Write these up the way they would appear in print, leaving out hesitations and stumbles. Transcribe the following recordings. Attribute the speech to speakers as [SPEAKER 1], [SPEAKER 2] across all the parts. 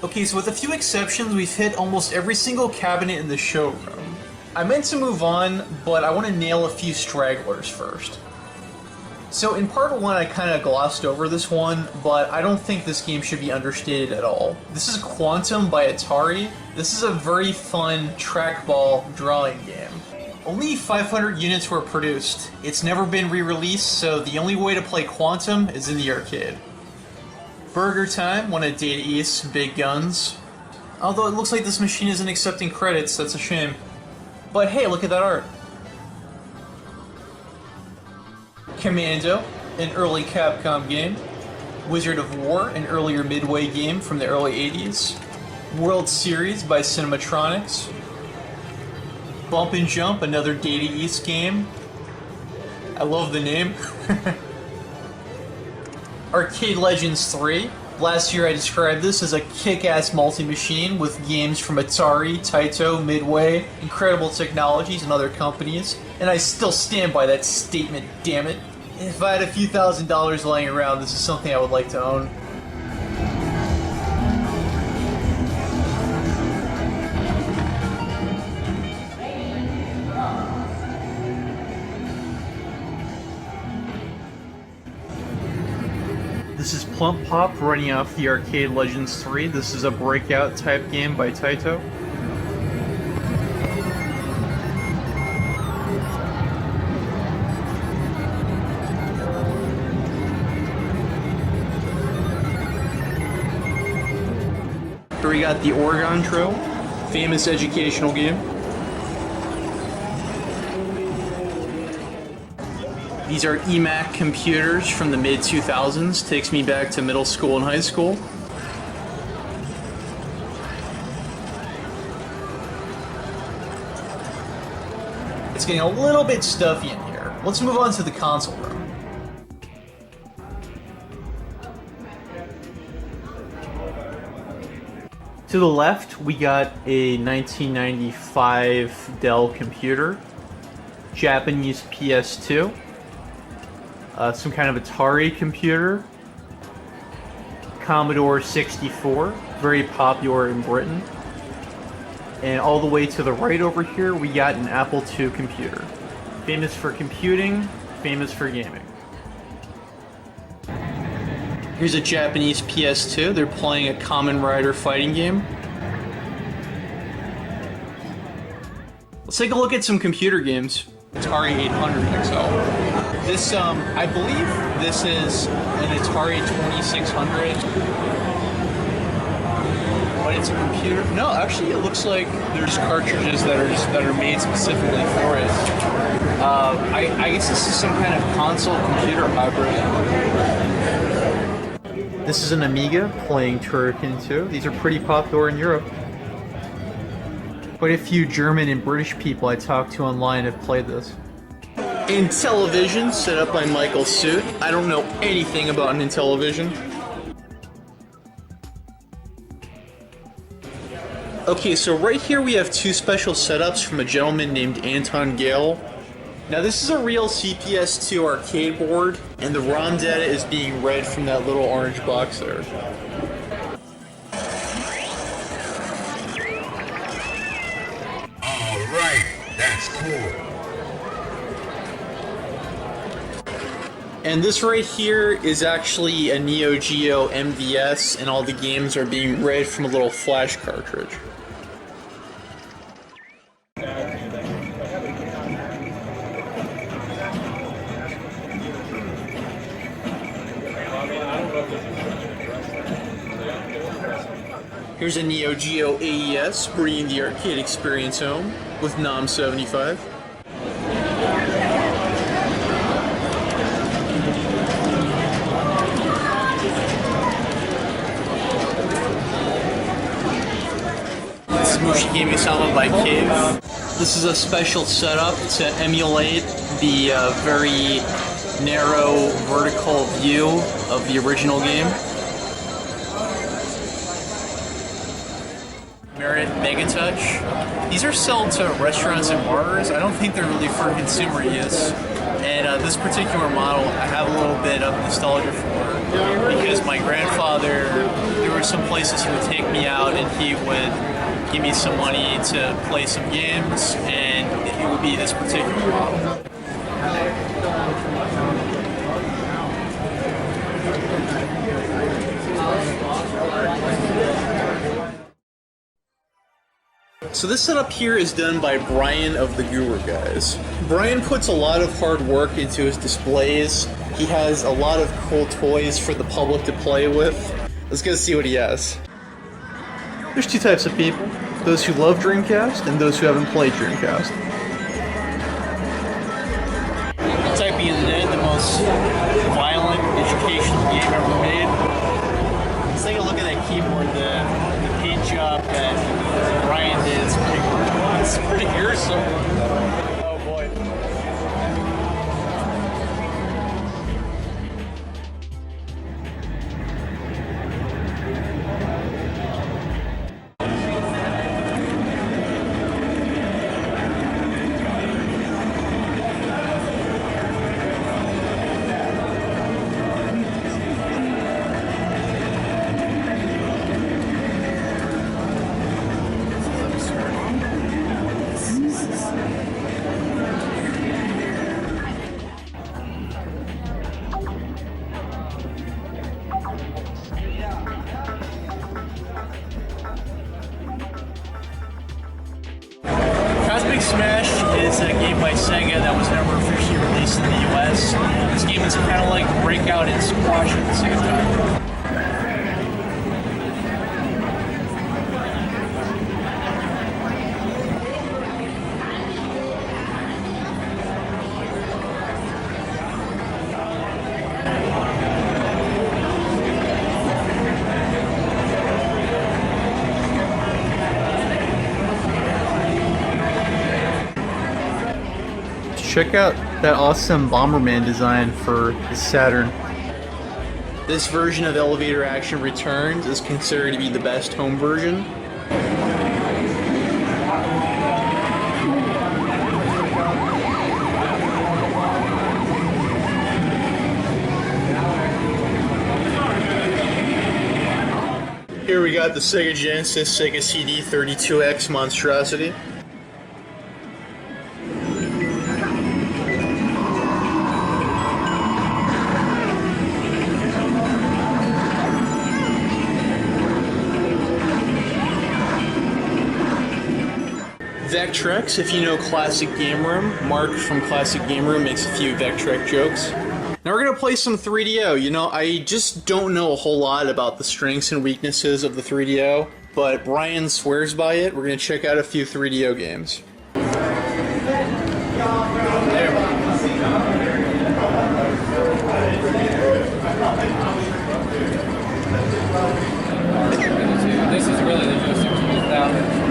[SPEAKER 1] Okay, so with a few exceptions, we've hit almost every single cabinet in the showroom. I meant to move on, but I want to nail a few stragglers first. So in part 1 I kind of glossed over this one, but I don't think this game should be understated at all. This is Quantum by Atari. This is a very fun trackball drawing game. Only 500 units were produced. It's never been re-released, so the only way to play Quantum is in the arcade. Burger Time, one of Data East's big guns. Although it looks like this machine isn't accepting credits, that's a shame. But hey, look at that art. Commando, an early Capcom game. Wizard of War, an earlier Midway game from the early 80s. World Series by Cinematronics. Bump and Jump, another Data East game. I love the name. Arcade Legends 3. Last year I described this as a kick-ass multi-machine with games from Atari, Taito, Midway, Incredible Technologies, and other companies. And I still stand by that statement, damn it. If I had a few $1,000s laying around, this is something I would like to own. This is Plump Pop running off the Arcade Legends 3. This is a breakout type game by Taito. Here we got the Oregon Trail, famous educational game. These are EMAC computers from the mid-2000s. Takes me back to middle school and high school. It's getting a little bit stuffy in here. Let's move on to the console room. To the left, we got a 1995 Dell computer, Japanese PS2, some kind of Atari computer, Commodore 64, very popular in Britain, and all the way to the right over here, we got an Apple II computer, famous for computing, famous for gaming. Here's a Japanese PS2. They're playing a Kamen Rider fighting game. Let's take a look at some computer games. Atari 800 XL. This, I believe this is an Atari 2600. But it's a computer. No, actually, it looks like there's cartridges that are made specifically for it. I guess this is some kind of console computer hybrid. This is an Amiga playing Turrican 2. These are pretty popular in Europe. Quite a few German and British people I talked to online have played this. Intellivision, set up by Michael Suit. I don't know anything about an Intellivision. Okay, so right here we have two special setups from a gentleman named Anton Gale. Now this is a real CPS2 arcade board, and the ROM data is being read from that little orange box there.
[SPEAKER 2] Alright, that's cool.
[SPEAKER 1] And this right here is actually a Neo Geo MVS, and all the games are being read from a little flash cartridge. Here's a Neo Geo AES, bringing the arcade experience home with NOM 75. This is Mushi Gaming Sama by Cave. This is a special setup to emulate the very narrow vertical view of the original game. Megatouch. These are sold to restaurants and bars. I don't think they're really for consumer use. And this particular model I have a little bit of nostalgia for because my grandfather, there was some places he would take me out and he would give me some money to play some games, and it would be this particular model. So this setup here is done by Brian of the Guru Guys. Brian puts a lot of hard work into his displays. He has a lot of cool toys for the public to play with. Let's go see what he has. There's two types of people. Those who love Dreamcast and those who haven't played Dreamcast. Typing is the most violent educational game ever made. Let's take a look at that keyboard, the paint job that Brian did. It's pretty gruesome. Oh boy. Smash is a game by Sega that was never officially released in the US. This game is kind of like Breakout and Squash at the same time. Check out that awesome Bomberman design for the Saturn. This version of Elevator Action Returns is considered to be the best home version. Here we got the Sega Genesis Sega CD 32X monstrosity. Vectrex, if you know Classic Game Room, Mark from Classic Game Room makes a few Vectrex jokes. Now we're going to play some 3DO. You know, I just don't know a whole lot about the strengths and weaknesses of the 3DO, but Brian swears by it. We're going to check out a few 3DO games.
[SPEAKER 3] This is really the most expensive.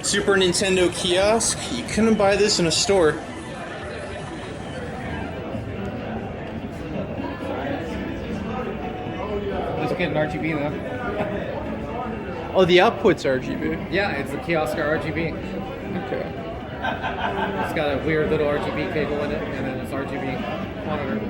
[SPEAKER 1] Super Nintendo kiosk. You couldn't buy this in a store.
[SPEAKER 3] Just get an RGB though.
[SPEAKER 1] Oh, the output's RGB.
[SPEAKER 3] Yeah, it's the kiosk RGB.
[SPEAKER 1] Okay.
[SPEAKER 3] It's got a weird little RGB cable in it, and then it's RGB monitor.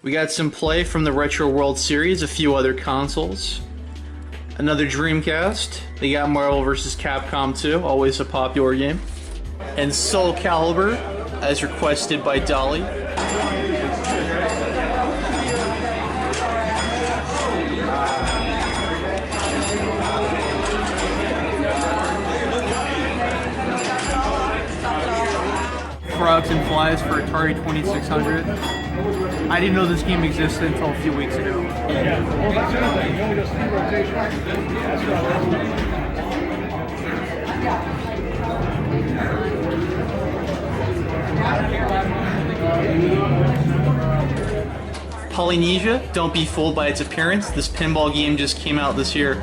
[SPEAKER 1] We got some play from the Retro World Series, a few other consoles. Another Dreamcast. They got Marvel vs. Capcom 2, always a popular game. And Soul Calibur, as requested by Dolly. Frogs and Flies for Atari 2600. I didn't know this game existed until a few weeks ago. Polynesia, don't be fooled by its appearance. This pinball game just came out this year.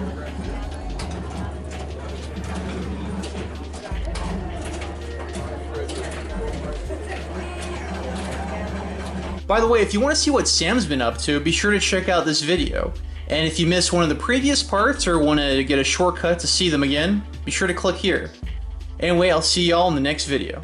[SPEAKER 1] By the way, if you want to see what Sam's been up to, be sure to check out this video. And if you missed one of the previous parts or want to get a shortcut to see them again, be sure to click here. Anyway, I'll see y'all in the next video.